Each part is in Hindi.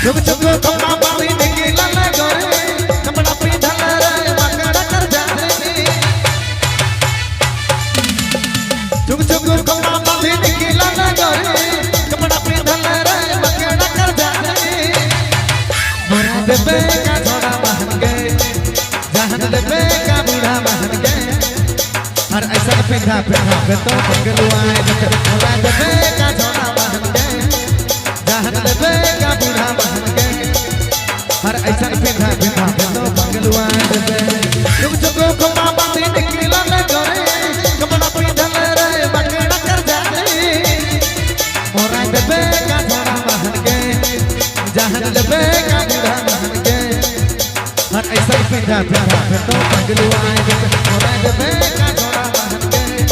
चुग चुग कपड़ा बांधी निकला न गोरे कपड़ा पीधल रे मकड़ा कर जाने चुग चुग कपड़ा बांधी निकला न गोरे कपड़ा पीधल रे मकड़ा कर जाने मोरा देबे का छोड़ा महन गए जहन देबे का बूढ़ा महन गए हर ऐसा पिंधा पिंधा पे तो पगलुआए मोरा देबे का छोड़ा महन गए जहन देबे का बूढ़ा महन गए हर ऐसा पिंधा पिंधा पे तो पगलुआए देबे चुग चुग कपड़ा बांधी निकला न गोरे कपड़ा पीधल रे मकड़ा कर जाने मोरा देबे का छोड़ा महन गए जहन देबे का बूढ़ा महन गए हर ऐसा पिंधा पिंधा पे तो पगलुआए देबे मोरा देबे का छोड़ा महन गए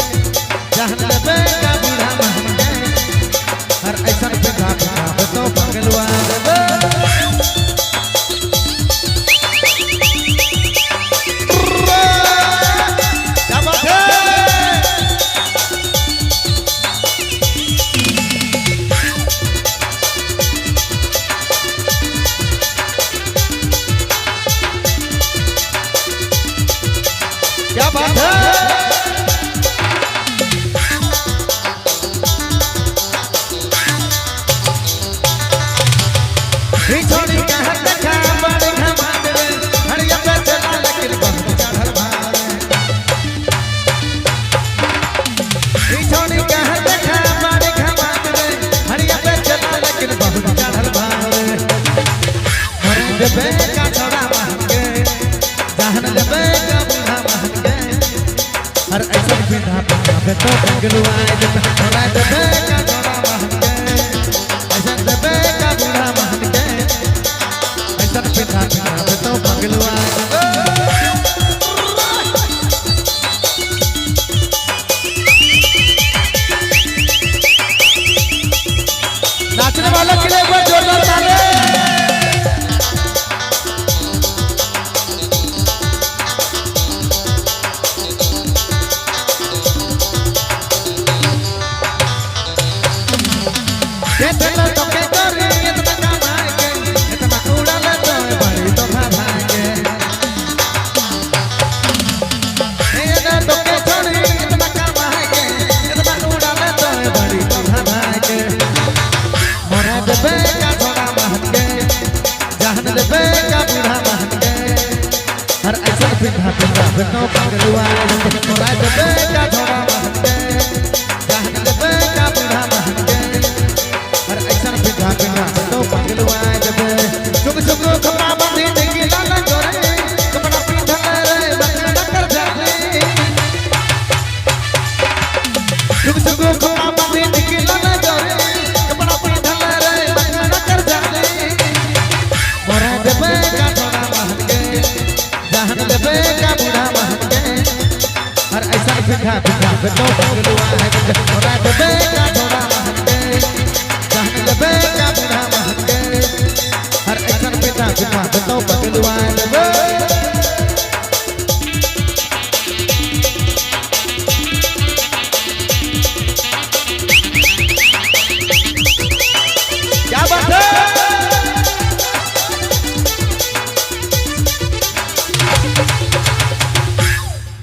जहन देबे का बूढ़ा महन गए हर ऐसा पिंधा पिंधा पे तो पगलुआए देबे क्या बात है क्या बात है छोड़ी कह देखा बड़े घमांड रे हरिया पे चला लेकिन बहुत चढ़ल भारे छोड़ी कह देखा बड़े घमांड रे हरिया पे चला लेकिन बहुत चढ़ल भारे मोरे देबे का छोड़ा महन गए जहन देबे का बूढ़ा महन गए हर ऐसा पिंधा पिंधा पे तो पगलुआए देबे मोरा देबे का छोड़ा महन गए ऐसा देबे का बूढ़ा महन गए ऐसा पिंधा पिंधा पे तो पगलुआए देबे नाचने वालों के लिए एक बार जोरदार ताली इतना तो के करी इतना कमाएंगे इतना उड़ा ले तो बड़ी तो भागेंगे इतना तो के छोड़ी इतना कमाएंगे इतना उड़ा ले तो बड़ी तो भागेंगे मोरा देबे का छोड़ा महन गए जहन देबे का बूढ़ा महन गए हर ऐसा पिंधा पिंधा पे तो पगलुआए देबे मोरा देबे का छोड़ा महन गए जहन देबे का बूढ़ा महन गए हर ऐसा पिंधा पिंधा पे तो पगलुआए देबे चुग चुग कपड़ा बांधी निकला न गोरे कपड़ा पीधल रे मकड़ा कर जाने चुग चुग कपड़ा बांधी निकला न गोरे कपड़ा पीधल रे मकड़ा कर जाने मोरा देबे का छोड़ा महन गए जहन देबे का बूढ़ा महन गए हर ऐसा पिंधा पिंधा पे तो पगलुआए देबे मोरा